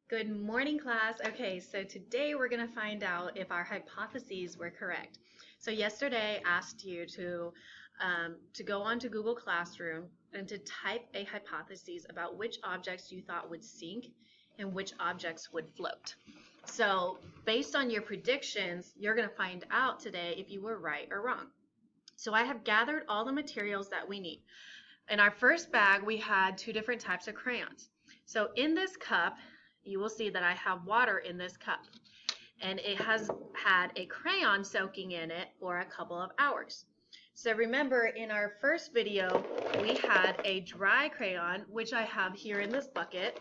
Good morning, class. Okay, so today we're going to find out if our hypotheses were correct. So yesterday I asked you to go onto Google Classroom and to type a hypothesis about which objects you thought would sink and which objects would float. So based on your predictions, you're going to find out today if you were right or wrong. So I have gathered all the materials that we need. In our first bag, we had two different types of crayons. So in this cup, you will see that I have water in this cup, and it has had a crayon soaking in it for a couple of hours. So remember, in our first video, we had a dry crayon, which I have here in this bucket,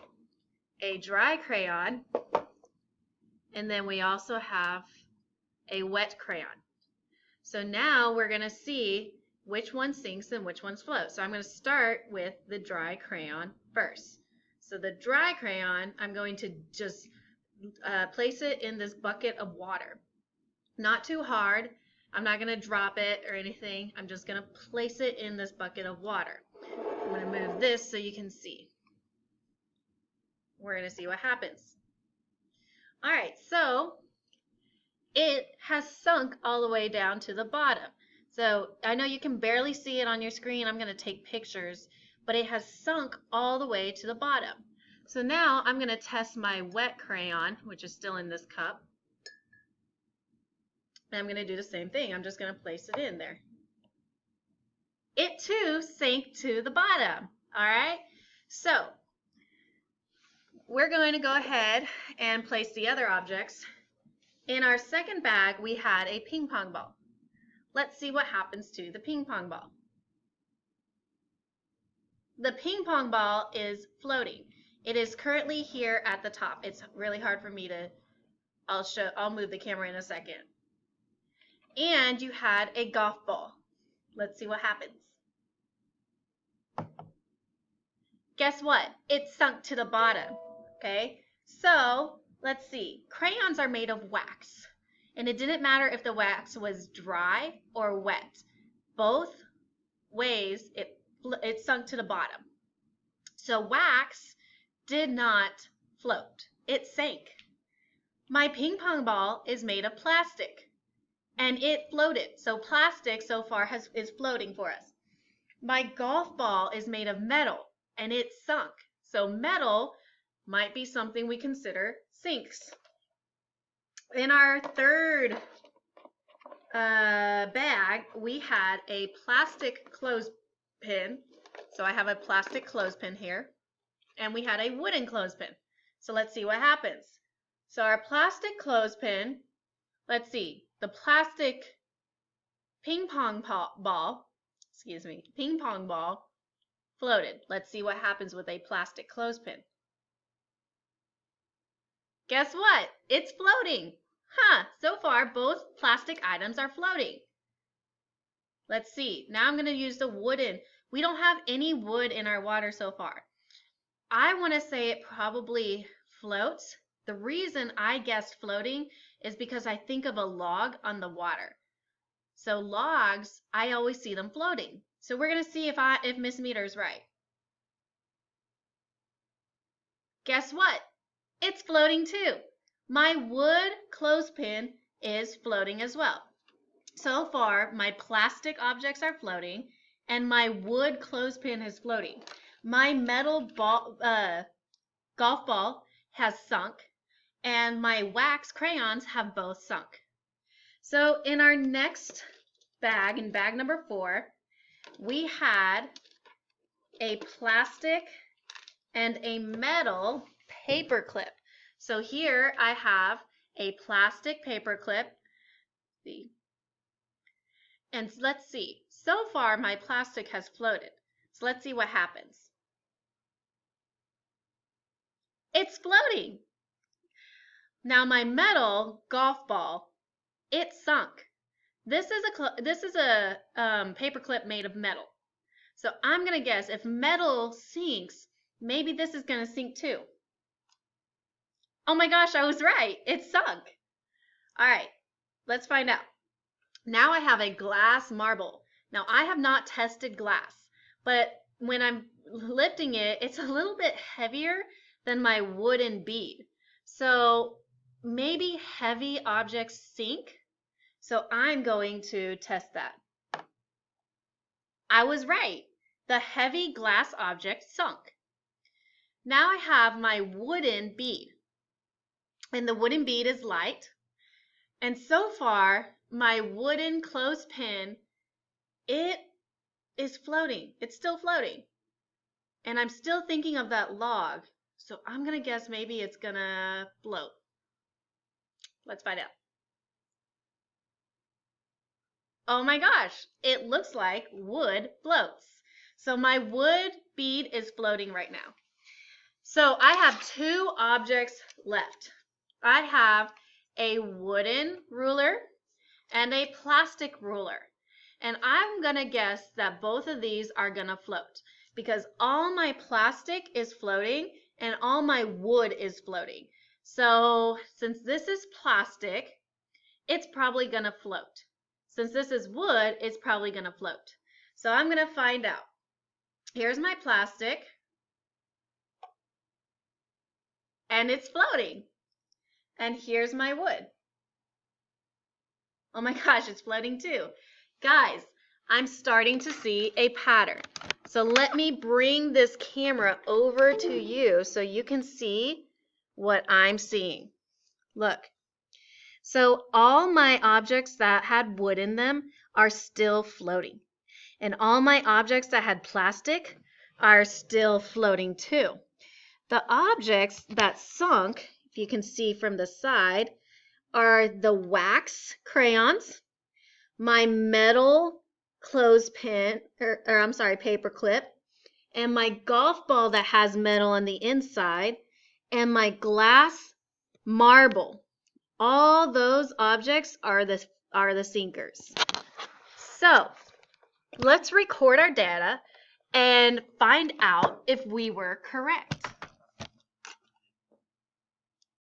a dry crayon, and then we also have a wet crayon. So now we're going to see which one sinks and which ones float. So I'm going to start with the dry crayon first. So the dry crayon, I'm going to just place it in this bucket of water. Not too hard. I'm not going to drop it or anything. I'm just going to place it in this bucket of water. I'm going to move this so you can see. We're going to see what happens. All right, so it has sunk all the way down to the bottom. So I know you can barely see it on your screen. I'm going to take pictures, but it has sunk all the way to the bottom. So now I'm going to test my wet crayon, which is still in this cup. And I'm going to do the same thing. I'm just going to place it in there. It too sank to the bottom. All right. So we're going to go ahead and place the other objects. In our second bag, we had a ping pong ball. Let's see what happens to the ping pong ball. The ping pong ball is floating. It is currently here at the top. It's really hard for me to, I'll move the camera in a second. And you had a golf ball. Let's see what happens. Guess what? It sunk to the bottom. Okay, so let's see. Crayons are made of wax. And it didn't matter if the wax was dry or wet. Both ways, it sunk to the bottom. So wax did not float. It sank. My ping pong ball is made of plastic, and it floated. So plastic so far is floating for us. My golf ball is made of metal, and it sunk. So metal might be something we consider sinks. In our third bag, we had a plastic clothespin. So I have a plastic clothespin here. And we had a wooden clothespin. So let's see what happens. So our plastic clothespin, let's see, the plastic ping pong ball floated. Let's see what happens with a plastic clothespin. Guess what? It's floating. So far both plastic items are floating. Let's see. Now I'm going to use the wooden. We don't have any wood in our water so far. I want to say it probably floats. The reason I guessed floating is because I think of a log on the water. So logs, I always see them floating. So we're going to see if Miss Meter is right. Guess what? It's floating too. My wood clothespin is floating as well. So far, my plastic objects are floating and my wood clothespin is floating. My metal golf ball has sunk, and my wax crayons have both sunk. So in our next bag, in bag number 4, we had a plastic and a metal paper clip. So here I have a plastic paper clip. And let's see. So far, my plastic has floated. So let's see what happens. It's floating. Now my metal golf ball, it sunk. This is a paper clip made of metal. So I'm going to guess if metal sinks, maybe this is going to sink too. Oh my gosh, I was right. It sunk. All right, let's find out. Now I have a glass marble. Now I have not tested glass, but when I'm lifting it, it's a little bit heavier than my wooden bead. So maybe heavy objects sink. So I'm going to test that. I was right. The heavy glass object sunk. Now I have my wooden bead. And the wooden bead is light. And so far, my wooden clothespin, it is floating. It's still floating. And I'm still thinking of that log. So I'm going to guess maybe it's going to float. Let's find out. Oh my gosh, it looks like wood floats. So my wood bead is floating right now. So I have two objects left. I have a wooden ruler and a plastic ruler. And I'm going to guess that both of these are going to float because all my plastic is floating and all my wood is floating. So since this is plastic, it's probably going to float. Since this is wood, it's probably going to float. So I'm going to find out. Here's my plastic. And it's floating. And here's my wood. Oh my gosh, it's floating too. Guys, I'm starting to see a pattern. So let me bring this camera over to you so you can see what I'm seeing. Look. So all my objects that had wood in them are still floating. And all my objects that had plastic are still floating too. The objects that sunk, if you can see from the side, are the wax crayons, my metal clothespin, paper clip, and my golf ball that has metal on the inside, and my glass marble. All those objects are the sinkers. So let's record our data and find out if we were correct.